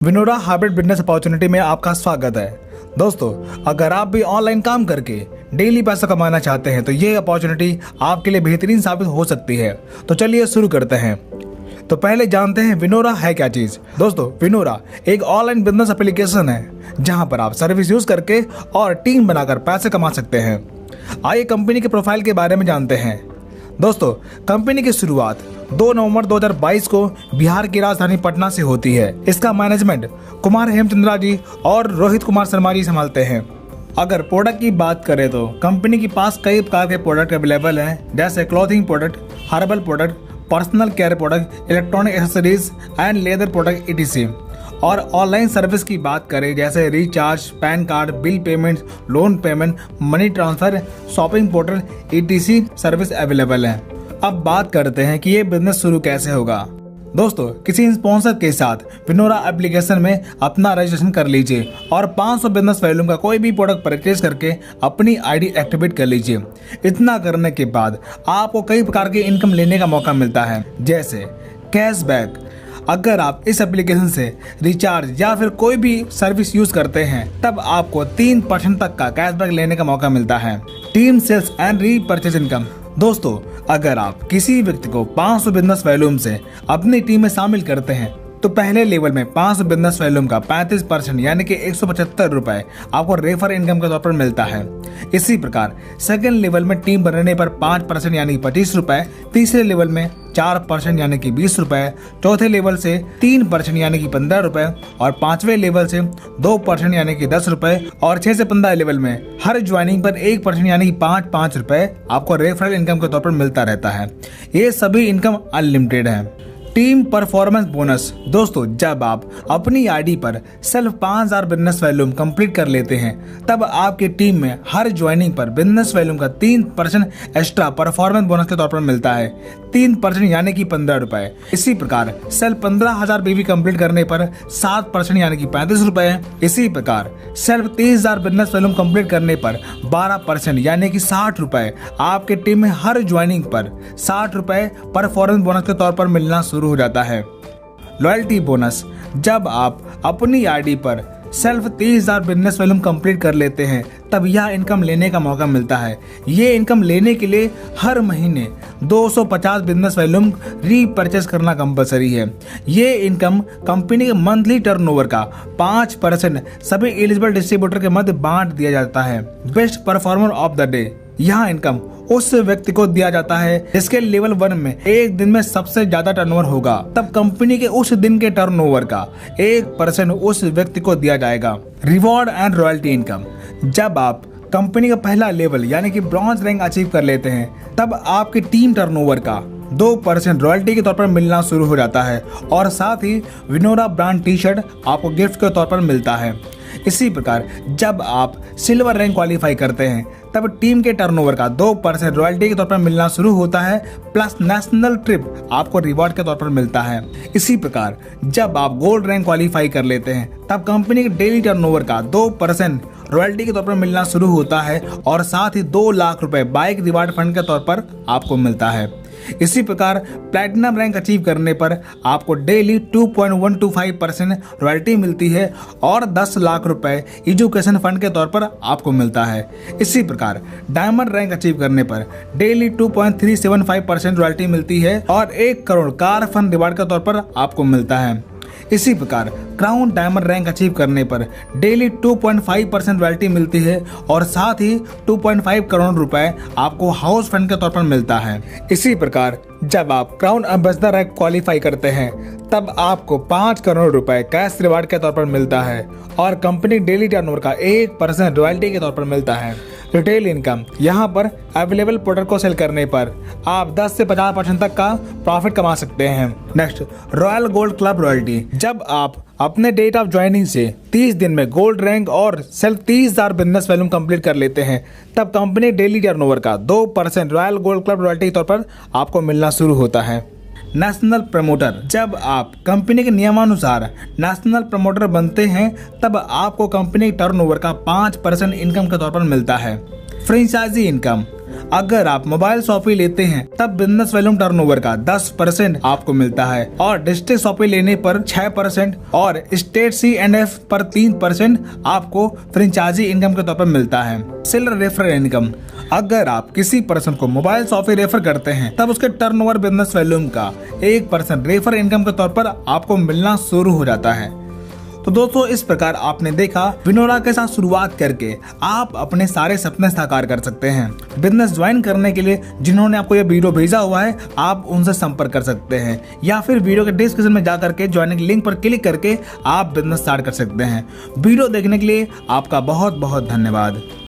Vinora hybrid business opportunity में आपका स्वागत है। दोस्तों, अगर आप भी ऑनलाइन काम करके डेली पैसा कमाना चाहते हैं तो ये अपॉर्चुनिटी आपके लिए बेहतरीन साबित हो सकती है। तो चलिए शुरू करते हैं। तो पहले जानते हैं विनोरा है क्या चीज। दोस्तों, विनोरा एक ऑनलाइन बिजनेस एप्लीकेशन है जहां पर आप सर्विस यूज करके और टीम बनाकर पैसे कमा सकते हैं। आइए कंपनी के प्रोफाइल के बारे में जानते हैं। दोस्तों, कंपनी की शुरुआत 2 नवंबर 2022 को बिहार की राजधानी पटना से होती है। इसका मैनेजमेंट कुमार हेमचंद्रा जी और रोहित कुमार शर्मा जी संभालते हैं। अगर प्रोडक्ट की बात करें तो कंपनी के पास कई प्रकार के प्रोडक्ट अवेलेबल हैं, जैसे clothing product, herbal product, personal care product, electronic accessories and leather product etc। और ऑनलाइन सर्विस की बात करें जैसे recharge, pan card, bill payment, loan payment, money transfer, shopping portal etc service available है। अब बात करते हैं कि ये बिजनेस शुरू कैसे होगा। दोस्तों, किसी स्पॉन्सर के साथ विनोरा एप्लीकेशन में अपना रजिस्ट्रेशन कर लीजिए और 500 बिजनेस वैल्यूम का कोई भी प्रोडक्ट परचेज करके अपनी आईडी एक्टिवेट कर लीजिए। इतना करने के बाद आपको कई प्रकार की इनकम लेने का मौका मिलता है, जैसे कैशबैक। अगर आप इस एप्लीकेशन से रिचार्ज या फिर कोई भी सर्विस यूज करते हैं तब आपको 3% तक का कैशबैक लेने का मौका मिलता है। Team sales and repurchase income. दोस्तों, अगर आप किसी व्यक्ति को 500 बिजनेस वैल्यूम से अपनी टीम में शामिल करते हैं तो पहले लेवल में 500 बिजनेस वैल्यूम का 35% यानी कि 175 रुपए आपको रेफर इनकम के तौर पर मिलता है। इसी प्रकार सेकेंड लेवल में टीम बनने पर 5% यानी 25 रुपए, तीसरे लेवल में 4% यानी कि 20 रुपए, चौथे लेवल से 3% यानी कि 15 रुपए और 5वें लेवल से 2% यानी कि 10 रुपए और 6 से 15 लेवल में हर ज्वाइनिंग पर 1% यानी कि 5 रुपए आपको रेफरल इनकम के तौर पर मिलता रहता है। ये सभी इनकम अनलिमिटेड है। Team performance bonus. दोस्तों, जब आप अपनी आईडी पर सिर्फ 5000 बिजनेस वैल्यूम कंप्लीट कर लेते हैं तब आपकी टीम में हर ज्वाइनिंग पर बिजनेस वैल्यूम का 3% एक्स्ट्रा परफॉर्मेंस बोनस के तौर पर मिलता है, 3% यानी कि 15 रुपए। इसी प्रकार सेल्फ 15,000 बीवी कंप्लीट करने पर 7% यानी कि 35 रुपए। इसी प्रकार सेल्फ 30,000 बिजनेस वैल्यूम कंप्लीट करने पर 12% यानी कि 60 रुपए आपके टीम में हर ज्वाइनिंग पर 60 रुपए परफॉर्मेंस बोनस के तौर पर मिलना शुरू हो जाता है। Loyalty bonus. जब आप अपनी आईडी पर सिर्फ 30,000 बिजनेस वैल्यूम कंप्लीट कर लेते हैं तब यह इनकम लेने का मौका मिलता है। ये इनकम लेने के लिए हर महीने 250 बिजनेस वैल्यूम रीपरचेज करना कंपलसरी है। ये इनकम कंपनी के मंथली टर्नओवर का 5% सभी एलिजिबल डिस्ट्रीब्यूटर के मध्य बांट दिया जाता है। Best performer of the day. यह इनकम उस व्यक्ति को दिया जाता है जिसके लेवल 1 में एक दिन में सबसे ज्यादा टर्नओवर होगा। तब कंपनी के उस दिन के टर्नओवर का 1% उस व्यक्ति को दिया जाएगा। Reward and royalty income. जब आप कंपनी का पहला लेवल यानी कि ब्रॉन्ज रैंक अचीव कर लेते हैं तब आपकी टीम टर्नओवर का 2% रॉयल्टी के तौर पर मिलना शुरू हो जाता है और साथ ही विनोरा ब्रांड टी शर्ट आपको गिफ्ट के तौर पर मिलता है। इसी प्रकार जब आप सिल्वर रैंक क्वालिफाई करते हैं तब टीम के टर्नओवर का 2% रॉयल्टी के तौर पर मिलना शुरू होता है, प्लस नेशनल ट्रिप आपको रिवॉर्ड के तौर पर मिलता है। इसी प्रकार जब आप गोल्ड रैंक क्वालिफाई कर लेते हैं तब कंपनी के डेली टर्नओवर का 2% रॉयल्टी के तौर पर मिलना शुरू होता है और साथ ही 2 लाख रुपए बाइक रिवार्ड फंड के तौर पर आपको मिलता है। इसी प्रकार प्लैटिनम रैंक अचीव करने पर आपको डेली 2.125% रॉयल्टी मिलती है और 10 लाख रुपए एजुकेशन फंड के तौर पर आपको मिलता है। इसी प्रकार डायमंड रैंक अचीव करने पर डेली 2.375% रॉयल्टी मिलती है और 1 करोड़ कार फंड रिवार्ड के तौर पर आपको मिलता है। इसी प्रकार क्राउन डायमंड रैंक अचीव करने पर डेली 2.5% रॉयल्टी मिलती है और साथ ही 2.5 करोड़ रुपए आपको हाउस फंड के तौर पर मिलता है। इसी प्रकार जब आप क्राउन एम्बेसडर रैंक क्वालिफाई करते हैं तब आपको 5 करोड़ रुपए कैश रिवार्ड के तौर पर मिलता है और कंपनी डेली टर्नओवर का 1% रॉयल्टी के तौर पर मिलता है। Retail income. यहाँ पर अवेलेबल प्रोडक्ट को सेल करने पर आप 10 से 50% तक का प्रॉफिट कमा सकते हैं। Next, royal gold club royalty. जब आप अपने डेट ऑफ ज्वाइनिंग से 30 दिन में गोल्ड रैंक और सेल्फ 30,000 बिजनेस वैल्यूम कंप्लीट कर लेते हैं तब कंपनी डेली टर्नओवर का 2% रॉयल गोल्ड क्लब रॉयल्टी के तौर पर आपको मिलना शुरू होता है। National promoter. जब आप कंपनी के नियमानुसार नेशनल प्रमोटर बनते हैं तब आपको कंपनी टर्नओवर का 5% इनकम के तौर पर मिलता है। Franchise income. अगर आप मोबाइल शॉपी लेते हैं तब बिजनेस वॉल्यूम टर्नओवर का 10% आपको मिलता है और डिस्ट्रिक्ट शॉपी लेने पर 6% और स्टेट C&F पर 3% आपको फ्रेंचाइजी इनकम के तौर पर मिलता है। सेलर रेफरल इनकम, अगर आप किसी पर्सन को मोबाइल शॉपी रेफर करते हैं तब उसके टर्नओवर बिजनेस वॉल्यूम का 1% रेफर इनकम के तौर पर आपको मिलना शुरू हो जाता है। तो दोस्तों, इस प्रकार आपने देखा विनोरा के साथ शुरुआत करके आप अपने सारे सपने साकार कर सकते हैं। बिजनेस ज्वाइन करने के लिए जिन्होंने आपको ये वीडियो भेजा हुआ है आप उनसे संपर्क कर सकते हैं या फिर वीडियो के डिस्क्रिप्शन में जाकर के ज्वाइनिंग लिंक पर क्लिक करके आप बिजनेस स्टार्ट कर सकते हैं। वीडियो देखने के लिए आपका बहुत बहुत धन्यवाद।